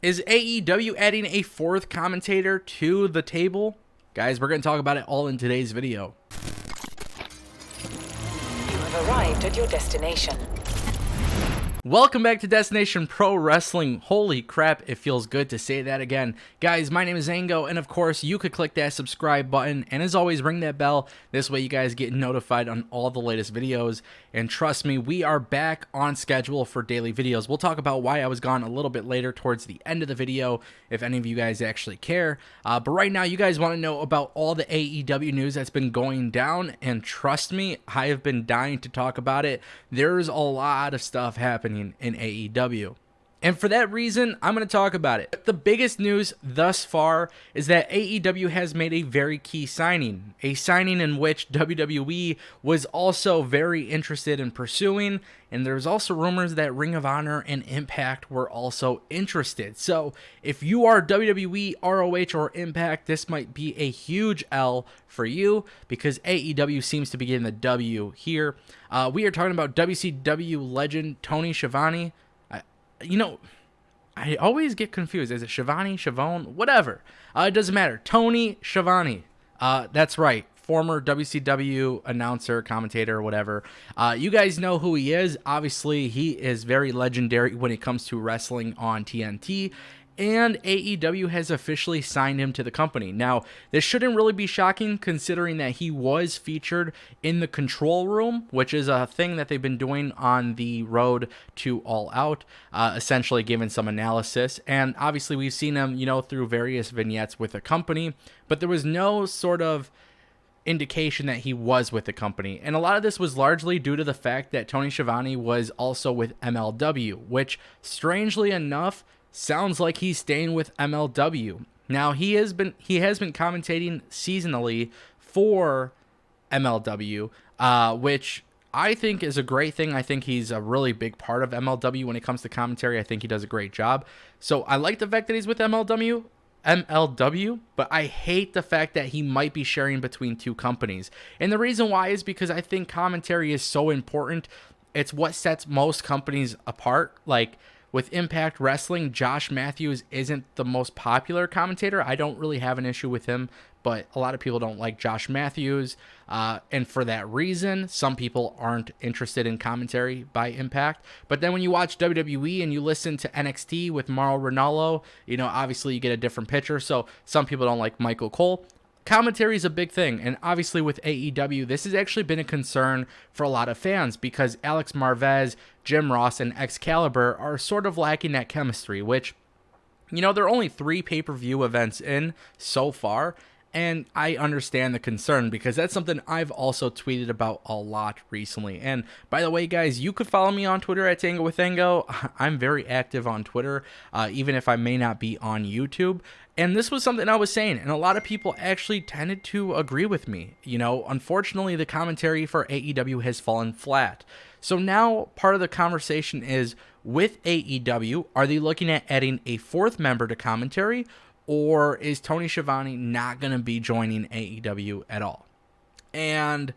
Is AEW adding a fourth commentator to the table? Guys, we're going to talk about it all in today's video. You have arrived at your destination. Welcome back to Destination Pro Wrestling. Holy crap, it feels good to say that again. Guys, my name is Ango, and of course, you could click that subscribe button, and as always, ring that bell. This way you guys get notified on all the latest videos, and trust me, we are back on schedule for daily videos. We'll talk about why I was gone a little bit later towards the end of the video, if any of you guys actually care. But right now, you guys want to know about all the AEW news that's been going down, and trust me, I have been dying to talk about it. There's a lot of stuff happening in AEW. And for that reason, I'm going to talk about it. The biggest news thus far is that AEW has made a very key signing. A signing in which WWE was also very interested in pursuing. And there's also rumors that Ring of Honor and Impact were also interested. So if you are WWE, ROH, or Impact, this might be a huge L for you because AEW seems to be getting the W here. We are talking about WCW legend Tony Schiavone. You know, I always get confused. Is it Schiavone, Schiavone, whatever? It doesn't matter. Tony Schiavone. That's right. Former WCW announcer, commentator, whatever. You guys know who he is. Obviously, he is very legendary when it comes to wrestling on TNT. And AEW has officially signed him to the company. Now, this shouldn't really be shocking considering that he was featured in the Control Room, which is a thing that they've been doing on the road to All Out, essentially giving some analysis. And obviously, we've seen him, through various vignettes with the company, but there was no sort of indication that he was with the company. And a lot of this was largely due to the fact that Tony Schiavone was also with MLW, which, strangely enough, sounds like he's staying with MLW. Now, he has been commentating seasonally for MLW, which I think is a great thing. I think he's a really big part of MLW when it comes to commentary. I think he does a great job. So I like the fact that he's with MLW, but I hate the fact that he might be sharing between two companies. And the reason why is because I think commentary is so important. It's what sets most companies apart. Like, with Impact Wrestling, Josh Matthews isn't the most popular commentator. I don't really have an issue with him, but a lot of people don't like Josh Matthews. And for that reason, some people aren't interested in commentary by Impact. But then when you watch WWE and you listen to NXT with Mauro Ranallo, obviously you get a different picture. So some people don't like Michael Cole. Commentary is a big thing, and obviously with AEW, this has actually been a concern for a lot of fans because Alex Marvez, Jim Ross, and Excalibur are sort of lacking that chemistry, which, there are only 3 pay-per-view events in so far, and I understand the concern because that's something I've also tweeted about a lot recently. And by the way, guys, you could follow me on Twitter at Tango with Ango. I'm very active on Twitter, even if I may not be on YouTube. And this was something I was saying, and a lot of people actually tended to agree with me. Unfortunately, the commentary for AEW has fallen flat. So now part of the conversation is, with AEW, are they looking at adding a 4th member to commentary? Or is Tony Schiavone not going to be joining AEW at all? And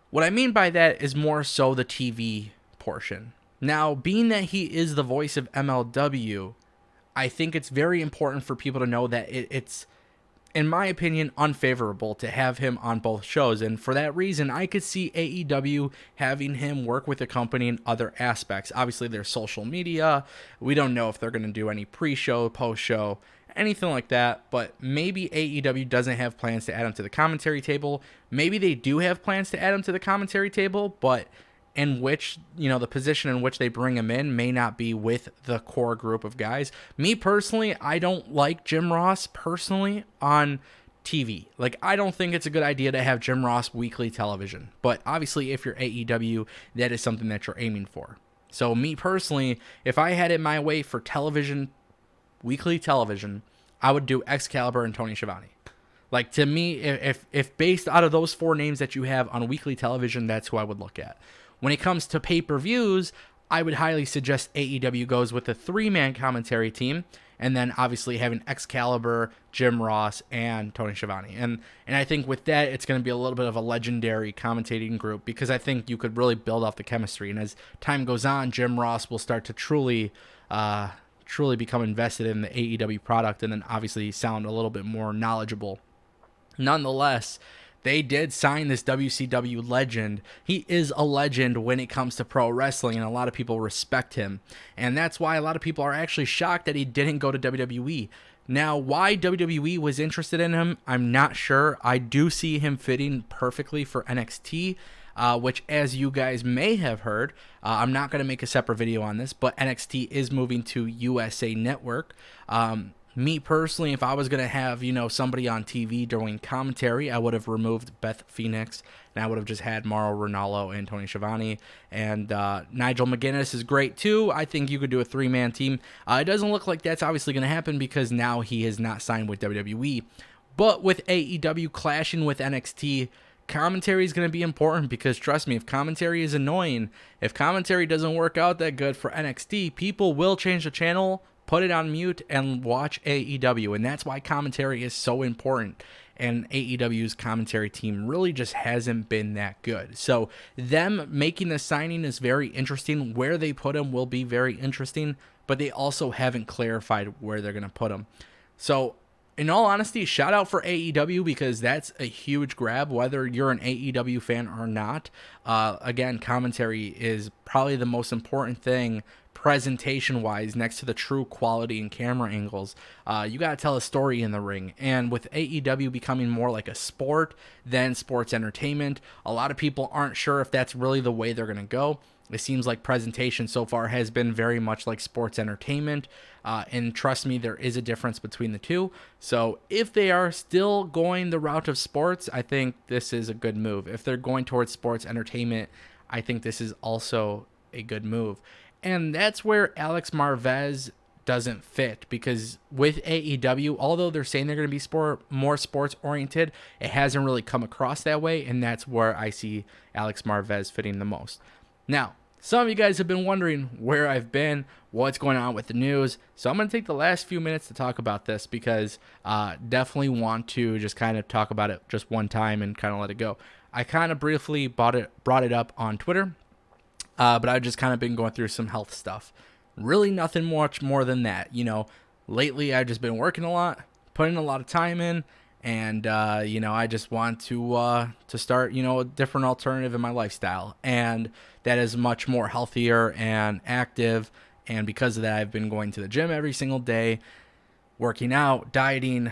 what I mean by that is more so the TV portion. Now, being that he is the voice of MLW, I think it's very important for people to know that it's, in my opinion, unfavorable to have him on both shows. And for that reason, I could see AEW having him work with the company in other aspects. Obviously, there's social media. We don't know if they're going to do any pre-show, post-show, anything like that, but maybe AEW doesn't have plans to add him to the commentary table. Maybe they do have plans to add him to the commentary table, but in which, the position in which they bring him in may not be with the core group of guys. Me personally, I don't like Jim Ross personally on TV. Like, I don't think it's a good idea to have Jim Ross weekly television, but obviously if you're AEW, that is something that you're aiming for. So me personally, if I had it my way for television, weekly television, I would do Excalibur and Tony Schiavone. Like, to me, if based out of those 4 names that you have on weekly television, that's who I would look at. When it comes to pay-per-views, I would highly suggest AEW goes with a 3-man commentary team, and then obviously having Excalibur, Jim Ross, and Tony Schiavone. And I think with that, it's going to be a little bit of a legendary commentating group because I think you could really build off the chemistry. And as time goes on, Jim Ross will start to truly truly become invested in the AEW product and then obviously sound a little bit more knowledgeable. Nonetheless, they did sign this WCW legend. He is a legend when it comes to pro wrestling, and a lot of people respect him. And that's why a lot of people are actually shocked that he didn't go to WWE. Now, why WWE was interested in him, I'm not sure. I do see him fitting perfectly for NXT, which, as you guys may have heard, I'm not going to make a separate video on this, but NXT is moving to USA Network. Me personally, if I was going to have, somebody on TV doing commentary, I would have removed Beth Phoenix, and I would have just had Mauro Ranallo and Tony Schiavone. And Nigel McGuinness is great too. I think you could do a 3-man team. It doesn't look like that's obviously going to happen because now he is not signed with WWE. But with AEW clashing with NXT, commentary is going to be important because, trust me, if commentary is annoying, if commentary doesn't work out that good for NXT, people will change the channel, put it on mute, and watch AEW. And that's why commentary is so important. And AEW's commentary team really just hasn't been that good. So them making the signing is very interesting. Where they put him will be very interesting, but they also haven't clarified where they're going to put him. So in all honesty, shout out for AEW because that's a huge grab, whether you're an AEW fan or not. Again, commentary is probably the most important thing presentation-wise next to the true quality and camera angles. You got to tell a story in the ring. And with AEW becoming more like a sport than sports entertainment, a lot of people aren't sure if that's really the way they're going to go. It seems like presentation so far has been very much like sports entertainment. And trust me, there is a difference between the two. So if they are still going the route of sports, I think this is a good move. If they're going towards sports entertainment, I think this is also a good move. And that's where Alex Marvez doesn't fit, because with AEW, although they're saying they're going to be more sports oriented, it hasn't really come across that way. And that's where I see Alex Marvez fitting the most. Now, some of you guys have been wondering where I've been, what's going on with the news. So I'm going to take the last few minutes to talk about this because definitely want to just kind of talk about it just one time and kind of let it go. I kind of briefly brought it up on Twitter, but I've just kind of been going through some health stuff. Really nothing much more than that. Lately I've just been working a lot, putting a lot of time in, and I just want to start a different alternative in my lifestyle, and that is much more healthier and active. And because of that, I've been going to the gym every single day, working out, dieting,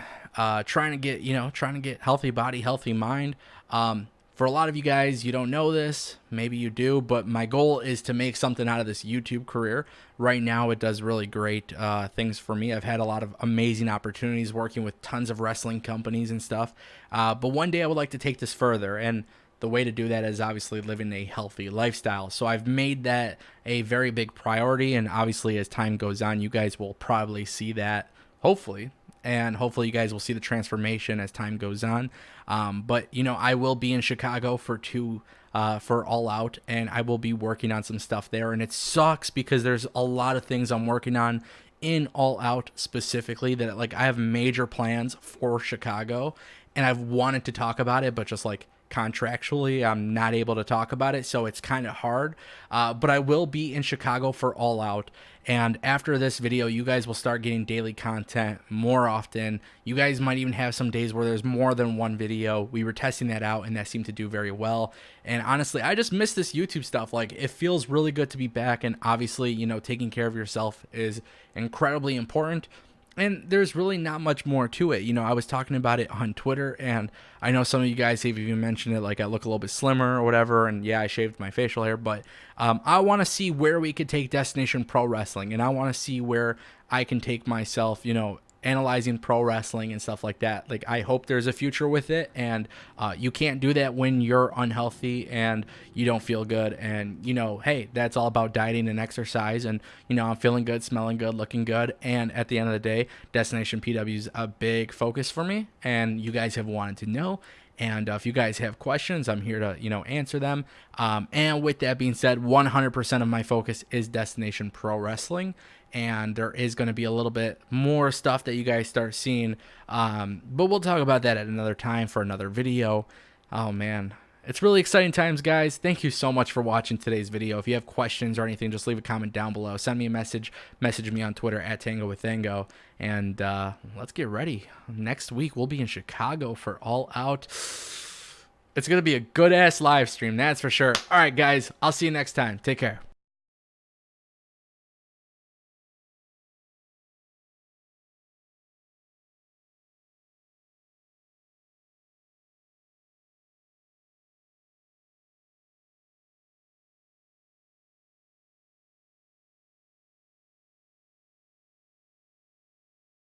trying to get healthy body, healthy mind. For a lot of you guys, you don't know this, maybe you do, but my goal is to make something out of this YouTube career. Right now, it does really great things for me. I've had a lot of amazing opportunities working with tons of wrestling companies and stuff. But one day I would like to take this further, and the way to do that is obviously living a healthy lifestyle. So I've made that a very big priority, and obviously as time goes on, you guys will probably see that, hopefully. And hopefully you guys will see the transformation as time goes on. But I will be in Chicago for All Out, and I will be working on some stuff there. And it sucks because there's a lot of things I'm working on in All Out specifically that I have major plans for Chicago, and I've wanted to talk about it, but just contractually I'm not able to talk about it, so it's kind of hard. But I will be in Chicago for All Out, and after this video you guys will start getting daily content more often. You guys might even have some days where there's more than one video. We were testing that out, and that seemed to do very well. And honestly, I just miss this YouTube stuff. It feels really good to be back, and obviously taking care of yourself is incredibly important. And there's really not much more to it. I was talking about it on Twitter, and I know some of you guys have even mentioned it, I look a little bit slimmer or whatever, and yeah, I shaved my facial hair, but I want to see where we could take Destination Pro Wrestling, and I want to see where I can take myself, analyzing pro wrestling and stuff like that. I hope there's a future with it, and you can't do that when you're unhealthy and you don't feel good, and hey, that's all about dieting and exercise, and I'm feeling good, smelling good, looking good. And at the end of the day, Destination PW is a big focus for me, and you guys have wanted to know. And if you guys have questions, I'm here to, answer them. And with that being said, 100% of my focus is Destination Pro Wrestling. And there is going to be a little bit more stuff that you guys start seeing. But we'll talk about that at another time for another video. Oh, man. It's really exciting times, guys. Thank you so much for watching today's video. If you have questions or anything, just leave a comment down below. Send me a message me on Twitter at TangoWithTango, and let's get ready. Next week we'll be in Chicago for All Out. It's gonna be a good ass live stream, that's for sure. All right, guys, I'll see you next time. Take care.